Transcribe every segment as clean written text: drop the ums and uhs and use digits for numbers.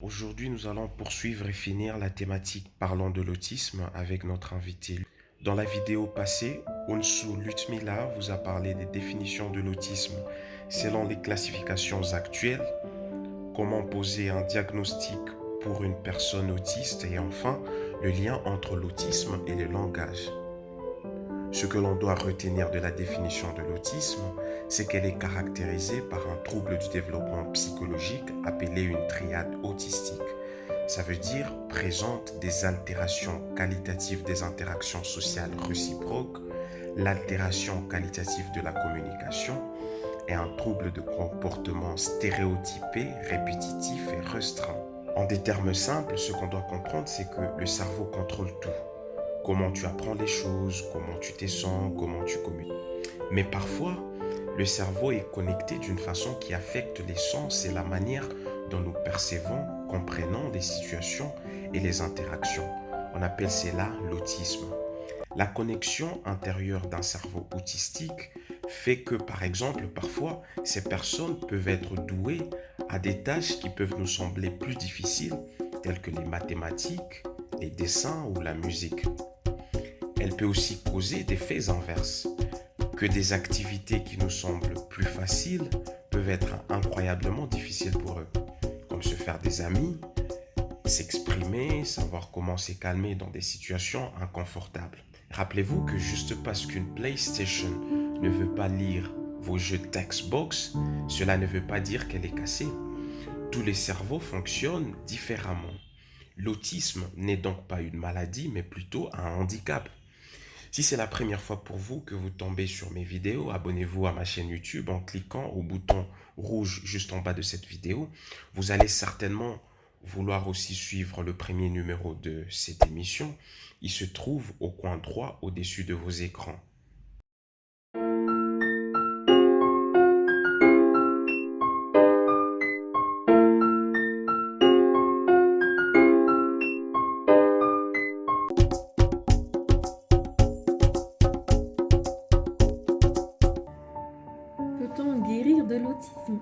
Aujourd'hui, nous allons poursuivre et finir la thématique parlant de l'autisme avec notre invité. Dans la vidéo passée, Onsu Lutmila vous a parlé des définitions de l'autisme selon les classifications actuelles, comment poser un diagnostic pour une personne autiste et enfin le lien entre l'autisme et le langage. Ce que l'on doit retenir de la définition de l'autisme, c'est qu'elle est caractérisée par un trouble du développement psychologique appelé une triade autistique. Ça veut dire présente des altérations qualitatives des interactions sociales réciproques, l'altération qualitative de la communication et un trouble de comportement stéréotypé, répétitif et restreint. En des termes simples, ce qu'on doit comprendre, c'est que le cerveau contrôle tout. Comment tu apprends les choses, comment tu te sens, comment tu communiques. Mais parfois, le cerveau est connecté d'une façon qui affecte les sens et la manière dont nous percevons, comprenons les situations et les interactions. On appelle cela l'autisme. La connexion intérieure d'un cerveau autistique fait que, par exemple, parfois, ces personnes peuvent être douées à des tâches qui peuvent nous sembler plus difficiles, telles que les mathématiques, les dessins ou la musique. Elle peut aussi causer des faits inverses, que des activités qui nous semblent plus faciles peuvent être incroyablement difficiles pour eux, comme se faire des amis, s'exprimer, savoir comment se calmer dans des situations inconfortables. Rappelez-vous que juste parce qu'une PlayStation ne veut pas lire vos jeux Textbox, cela ne veut pas dire qu'elle est cassée. Tous les cerveaux fonctionnent différemment. L'autisme n'est donc pas une maladie, mais plutôt un handicap. Si c'est la première fois pour vous que vous tombez sur mes vidéos, abonnez-vous à ma chaîne YouTube en cliquant au bouton rouge juste en bas de cette vidéo. Vous allez certainement vouloir aussi suivre le premier numéro de cette émission. Il se trouve au coin droit au-dessus de vos écrans. Peut-on guérir de l'autisme?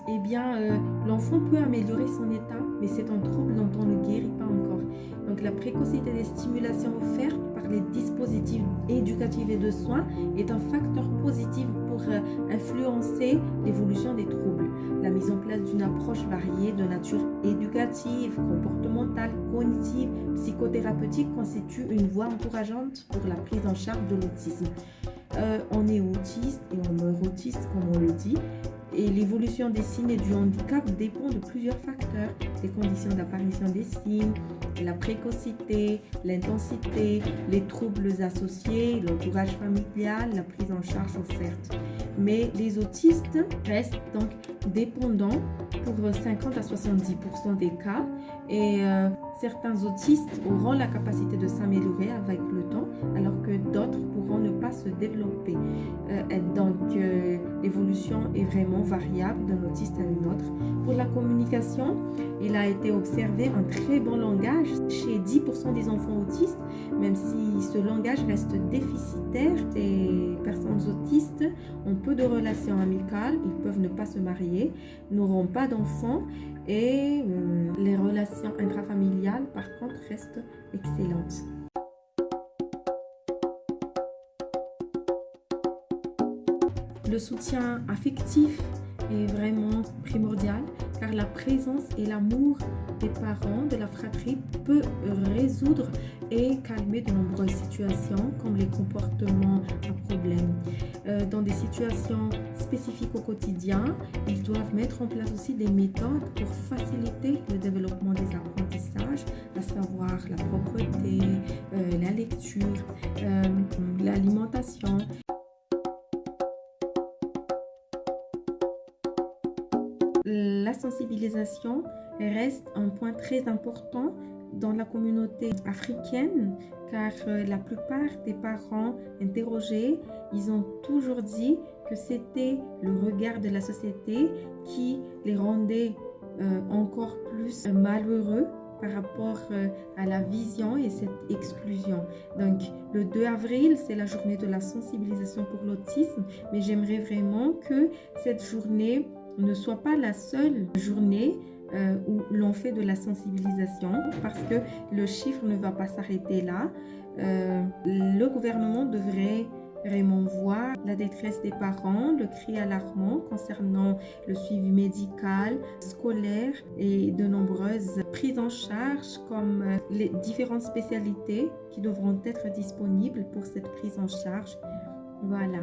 L'enfant peut améliorer son état, mais c'est un trouble dont on ne guérit pas encore. Donc, la précocité des stimulations offertes par les dispositifs éducatifs et de soins est un facteur positif pour influencer l'évolution des troubles. La mise en place d'une approche variée de nature éducative, comportementale, cognitive, psychothérapeutique constitue une voie encourageante pour la prise en charge de l'autisme. On est autiste et on meurt autiste, comme on le dit. Et l'évolution des signes et du handicap dépend de plusieurs facteurs, les conditions d'apparition des signes, la précocité, l'intensité, les troubles associés, l'entourage familial, la prise en charge offerte. Mais les autistes restent donc dépendants pour 50 à 70% des cas et certains autistes auront la capacité de s'améliorer avec le temps alors que d'autres pourront ne pas se développer. L'évolution est vraiment variable d'un autiste à un autre. Pour la communication, il a été observé un très bon langage chez 10% des enfants autistes, même si ce langage reste déficitaire. Les personnes autistes ont peu de relations amicales, ils peuvent ne pas se marier, n'auront pas d'enfants et les relations intrafamiliales, par contre, restent excellentes. Le soutien affectif est vraiment primordial car la présence et l'amour des parents, de la fratrie peut résoudre et calmer de nombreuses situations comme les comportements à problème. Dans des situations spécifiques au quotidien, ils doivent mettre en place aussi des méthodes pour faciliter le développement des apprentissages, à savoir la propreté, la lecture, l'alimentation. La sensibilisation reste un point très important dans la communauté africaine car la plupart des parents interrogés, ils ont toujours dit que c'était le regard de la société qui les rendait encore plus malheureux par rapport à la vision et cette exclusion. Donc, le 2 avril, c'est la journée de la sensibilisation pour l'autisme, mais j'aimerais vraiment que cette journée ne soit pas la seule journée où l'on fait de la sensibilisation parce que le chiffre ne va pas s'arrêter là. Le gouvernement devrait vraiment voir la détresse des parents, le cri alarmant concernant le suivi médical, scolaire et de nombreuses prises en charge comme les différentes spécialités qui devront être disponibles pour cette prise en charge. Voilà.